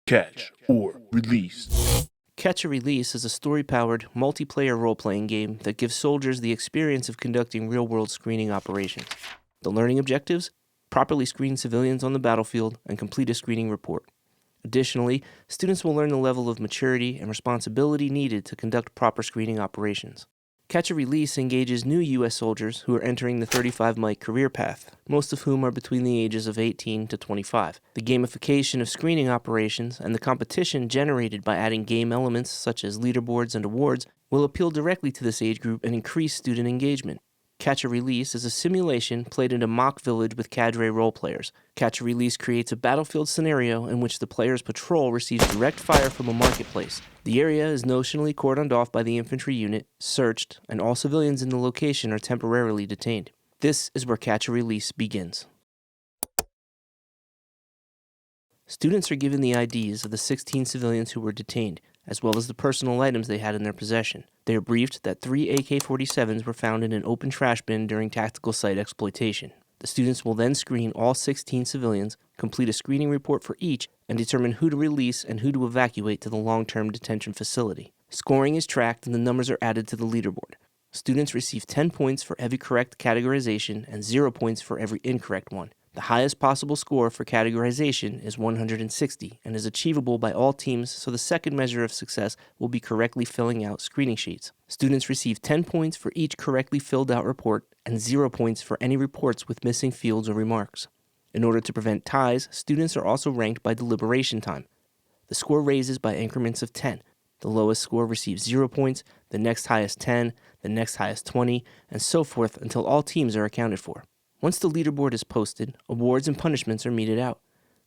Catch or release. Catch or Release is a story-powered, multiplayer role-playing game that gives soldiers the experience of conducting real-world screening operations. The learning objectives? Properly screen civilians on the battlefield and complete a screening report. Additionally, students will learn the level of maturity and responsibility needed to conduct proper screening operations. Catch or Release engages new U.S. soldiers who are entering the 35-mic career path, most of whom are between the ages of 18 to 25. The gamification of screening operations and the competition generated by adding game elements such as leaderboards and awards will appeal directly to this age group and increase student engagement. Catch or Release is a simulation played in a mock village with cadre role players. Catch or Release creates a battlefield scenario in which the player's patrol receives direct fire from a marketplace. The area is notionally cordoned off by the infantry unit, searched, and all civilians in the location are temporarily detained. This is where Catch or Release begins. Students are given the IDs of the 16 civilians who were detained, as well as the personal items they had in their possession. They are briefed that 3 AK-47s were found in an open trash bin during tactical site exploitation. The students will then screen all 16 civilians, complete a screening report for each, and determine who to release and who to evacuate to the long-term detention facility. Scoring is tracked and the numbers are added to the leaderboard. Students receive 10 points for every correct categorization and 0 points for every incorrect one. The highest possible score for categorization is 160 and is achievable by all teams, so the second measure of success will be correctly filling out screening sheets. Students receive 10 points for each correctly filled out report and 0 points for any reports with missing fields or remarks. In order to prevent ties, students are also ranked by deliberation time. The score raises by increments of 10. The lowest score receives 0 points, the next highest 10, the next highest 20, and so forth until all teams are accounted for. Once the leaderboard is posted, awards and punishments are meted out.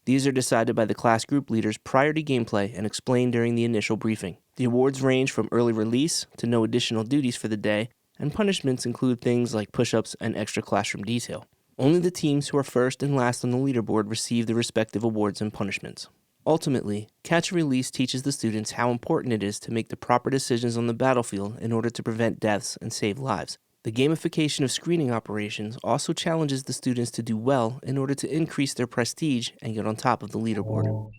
These are decided by the class group leaders prior to gameplay and explained during the initial briefing. The awards range from early release to no additional duties for the day, and punishments include things like push-ups and extra classroom detail. Only the teams who are first and last on the leaderboard receive the respective awards and punishments. Ultimately, Catch or Release teaches the students how important it is to make the proper decisions on the battlefield in order to prevent deaths and save lives. The gamification of screening operations also challenges the students to do well in order to increase their prestige and get on top of the leaderboard.